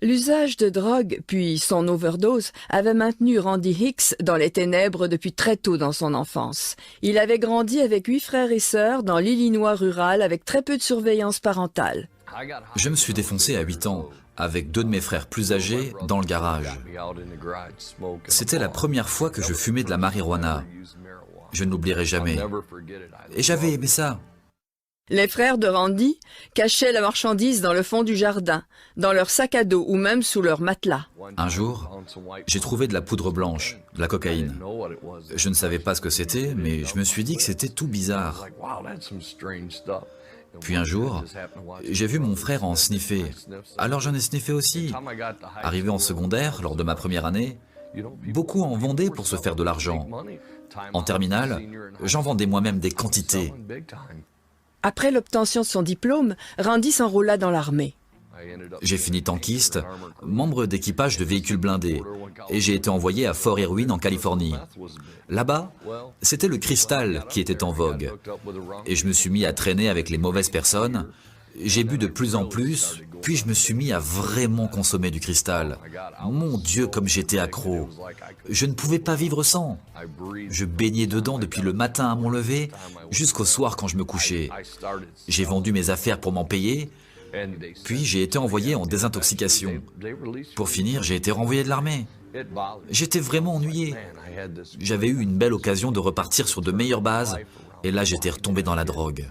L'usage de drogue, puis son overdose, avait maintenu Randy Hicks dans les ténèbres depuis très tôt dans son enfance. Il avait grandi avec 8 frères et sœurs dans l'Illinois rural avec très peu de surveillance parentale. Je me suis défoncé à 8 ans, avec 2 de mes frères plus âgés, dans le garage. C'était la première fois que je fumais de la marijuana. Je ne l'oublierai jamais. Et j'avais aimé ça. Les frères de Randy cachaient la marchandise dans le fond du jardin, dans leur sac à dos ou même sous leur matelas. Un jour, j'ai trouvé de la poudre blanche, de la cocaïne. Je ne savais pas ce que c'était, mais je me suis dit que c'était tout bizarre. Puis un jour, j'ai vu mon frère en sniffer. Alors j'en ai sniffé aussi. Arrivé en secondaire, lors de ma première année, beaucoup en vendaient pour se faire de l'argent. En terminale, j'en vendais moi-même des quantités. Après l'obtention de son diplôme, Randy s'enrôla dans l'armée. J'ai fini tankiste, membre d'équipage de véhicules blindés, et j'ai été envoyé à Fort Irwin en Californie. Là-bas, c'était le cristal qui était en vogue, et je me suis mis à traîner avec les mauvaises personnes. J'ai bu de plus en plus, puis je me suis mis à vraiment consommer du cristal. Mon Dieu, comme j'étais accro. Je ne pouvais pas vivre sans. Je baignais dedans depuis le matin à mon lever jusqu'au soir quand je me couchais. J'ai vendu mes affaires pour m'en payer, puis j'ai été envoyé en désintoxication. Pour finir, j'ai été renvoyé de l'armée. J'étais vraiment ennuyé. J'avais eu une belle occasion de repartir sur de meilleures bases, et là j'étais retombé dans la drogue.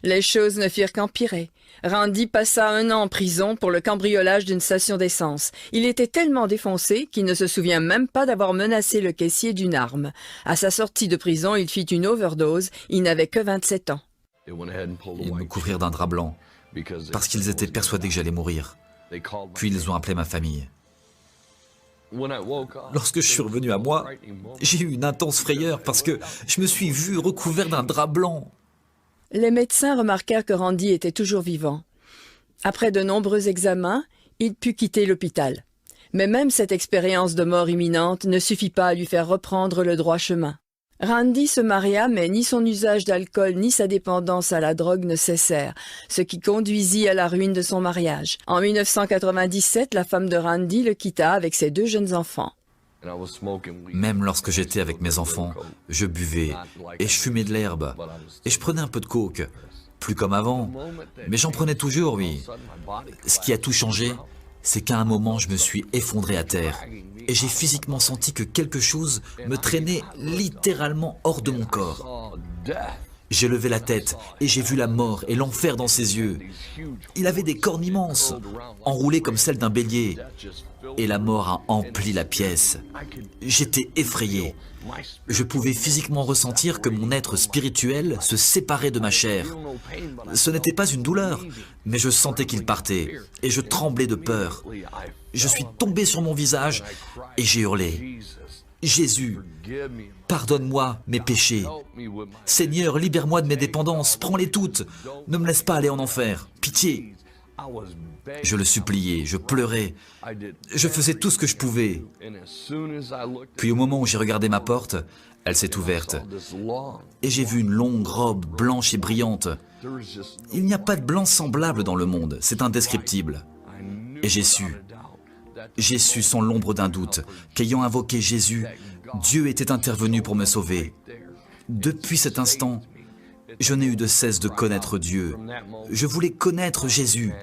Les choses ne firent qu'empirer. Randy passa 1 an en prison pour le cambriolage d'une station d'essence. Il était tellement défoncé qu'il ne se souvient même pas d'avoir menacé le caissier d'une arme. À sa sortie de prison, il fit une overdose. Il n'avait que 27 ans. Ils me couvrirent d'un drap blanc, parce qu'ils étaient persuadés que j'allais mourir. Puis ils ont appelé ma famille. Lorsque je suis revenu à moi, j'ai eu une intense frayeur parce que je me suis vu recouvert d'un drap blanc. Les médecins remarquèrent que Randy était toujours vivant. Après de nombreux examens, il put quitter l'hôpital. Mais même cette expérience de mort imminente ne suffit pas à lui faire reprendre le droit chemin. Randy se maria, mais ni son usage d'alcool ni sa dépendance à la drogue ne cessèrent, ce qui conduisit à la ruine de son mariage. En 1997, la femme de Randy le quitta avec ses 2 jeunes enfants. Même lorsque j'étais avec mes enfants, je buvais et je fumais de l'herbe et je prenais un peu de coke. Plus comme avant, mais j'en prenais toujours, oui. Ce qui a tout changé, c'est qu'à un moment, je me suis effondré à terre et j'ai physiquement senti que quelque chose me traînait littéralement hors de mon corps. J'ai levé la tête et j'ai vu la mort et l'enfer dans ses yeux. Il avait des cornes immenses, enroulées comme celles d'un bélier. Et la mort a empli la pièce. J'étais effrayé. Je pouvais physiquement ressentir que mon être spirituel se séparait de ma chair. Ce n'était pas une douleur, mais je sentais qu'il partait, et je tremblais de peur. Je suis tombé sur mon visage et j'ai hurlé. Jésus, pardonne-moi mes péchés. Seigneur, libère-moi de mes dépendances, prends-les toutes. Ne me laisse pas aller en enfer. Pitié. Je le suppliais, je pleurais. Je faisais tout ce que je pouvais. Puis au moment où j'ai regardé ma porte, elle s'est ouverte. Et j'ai vu une longue robe blanche et brillante. Il n'y a pas de blanc semblable dans le monde, c'est indescriptible. Et j'ai su sans l'ombre d'un doute qu'ayant invoqué Jésus, Dieu était intervenu pour me sauver. Depuis cet instant, je n'ai eu de cesse de connaître Dieu. Je voulais connaître Jésus.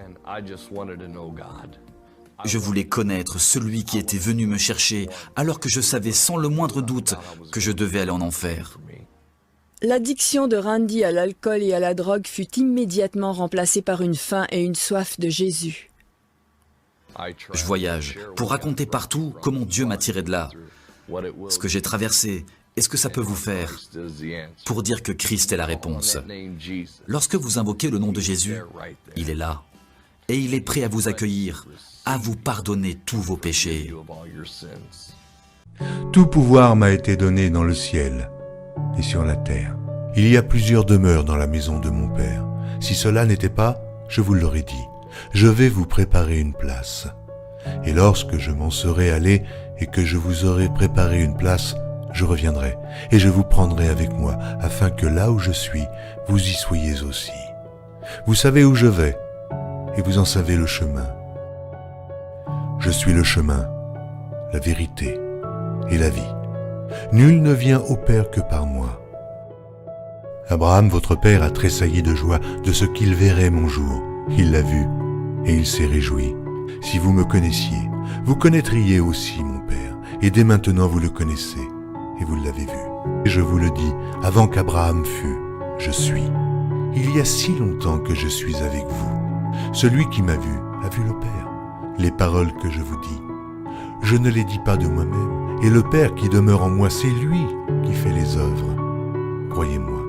Je voulais connaître celui qui était venu me chercher alors que je savais sans le moindre doute que je devais aller en enfer. L'addiction de Randy à l'alcool et à la drogue fut immédiatement remplacée par une faim et une soif de Jésus. Je voyage pour raconter partout comment Dieu m'a tiré de là, ce que j'ai traversé et ce que ça peut vous faire, pour dire que Christ est la réponse. Lorsque vous invoquez le nom de Jésus, il est là, et il est prêt à vous accueillir, à vous pardonner tous vos péchés. Tout pouvoir m'a été donné dans le ciel et sur la terre. Il y a plusieurs demeures dans la maison de mon Père. Si cela n'était pas, je vous l'aurais dit. Je vais vous préparer une place. Et lorsque je m'en serai allé et que je vous aurai préparé une place, je reviendrai et je vous prendrai avec moi, afin que là où je suis, vous y soyez aussi. Vous savez où je vais, et vous en savez le chemin. Je suis le chemin, la vérité et la vie. Nul ne vient au Père que par moi. Abraham, votre père, a tressailli de joie de ce qu'il verrait mon jour. Il l'a vu et il s'est réjoui. Si vous me connaissiez, vous connaîtriez aussi mon Père, et dès maintenant vous le connaissez, et vous l'avez vu. Et je vous le dis, avant qu'Abraham fût, je suis. Il y a si longtemps que je suis avec vous. Celui qui m'a vu a vu le Père. Les paroles que je vous dis, je ne les dis pas de moi-même, et le Père qui demeure en moi, c'est lui qui fait les œuvres. Croyez-moi,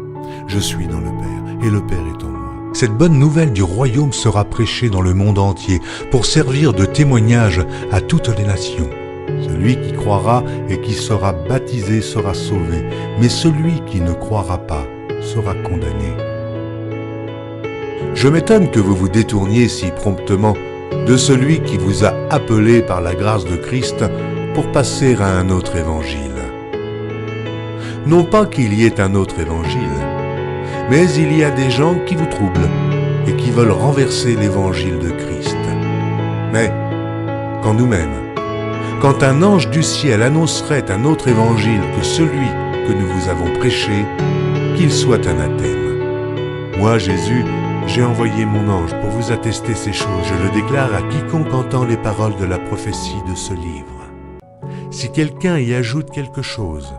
je suis dans le Père, et le Père est en moi. Cette bonne nouvelle du royaume sera prêchée dans le monde entier pour servir de témoignage à toutes les nations. Celui qui croira et qui sera baptisé sera sauvé, mais celui qui ne croira pas sera condamné. Je m'étonne que vous vous détourniez si promptement de celui qui vous a appelé par la grâce de Christ pour passer à un autre évangile. Non pas qu'il y ait un autre évangile, mais il y a des gens qui vous troublent et qui veulent renverser l'évangile de Christ. Mais quand nous-mêmes, quand un ange du ciel annoncerait un autre évangile que celui que nous vous avons prêché, qu'il soit anathème. Moi, Jésus, j'ai envoyé mon ange pour vous attester ces choses. Je le déclare à quiconque entend les paroles de la prophétie de ce livre. Si quelqu'un y ajoute quelque chose,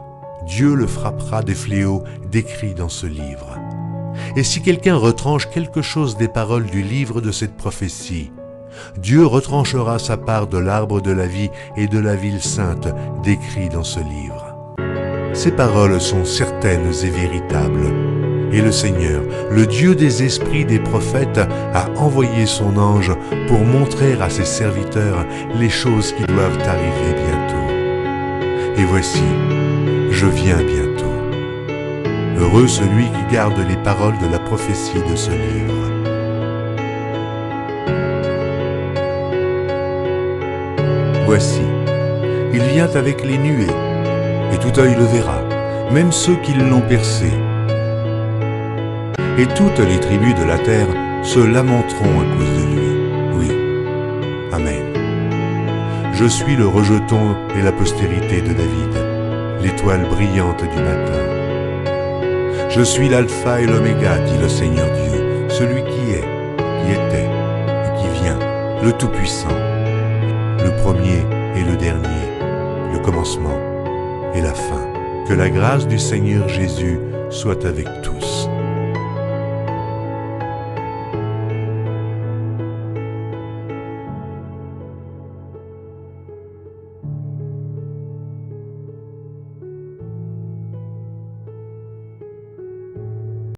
Dieu le frappera des fléaux décrits dans ce livre. Et si quelqu'un retranche quelque chose des paroles du livre de cette prophétie, Dieu retranchera sa part de l'arbre de la vie et de la ville sainte décrits dans ce livre. Ces paroles sont certaines et véritables. Et le Seigneur, le Dieu des esprits des prophètes, a envoyé son ange pour montrer à ses serviteurs les choses qui doivent arriver bientôt. Et voici, je viens bientôt. Heureux celui qui garde les paroles de la prophétie de ce livre. Voici, il vient avec les nuées, et tout œil le verra, même ceux qui l'ont percé. Et toutes les tribus de la terre se lamenteront à cause de lui. Oui. Amen. Je suis le rejeton et la postérité de David, l'étoile brillante du matin. Je suis l'alpha et l'oméga, dit le Seigneur Dieu, celui qui est, qui était et qui vient, le Tout-Puissant, le premier et le dernier, le commencement et la fin. Que la grâce du Seigneur Jésus soit avec tous.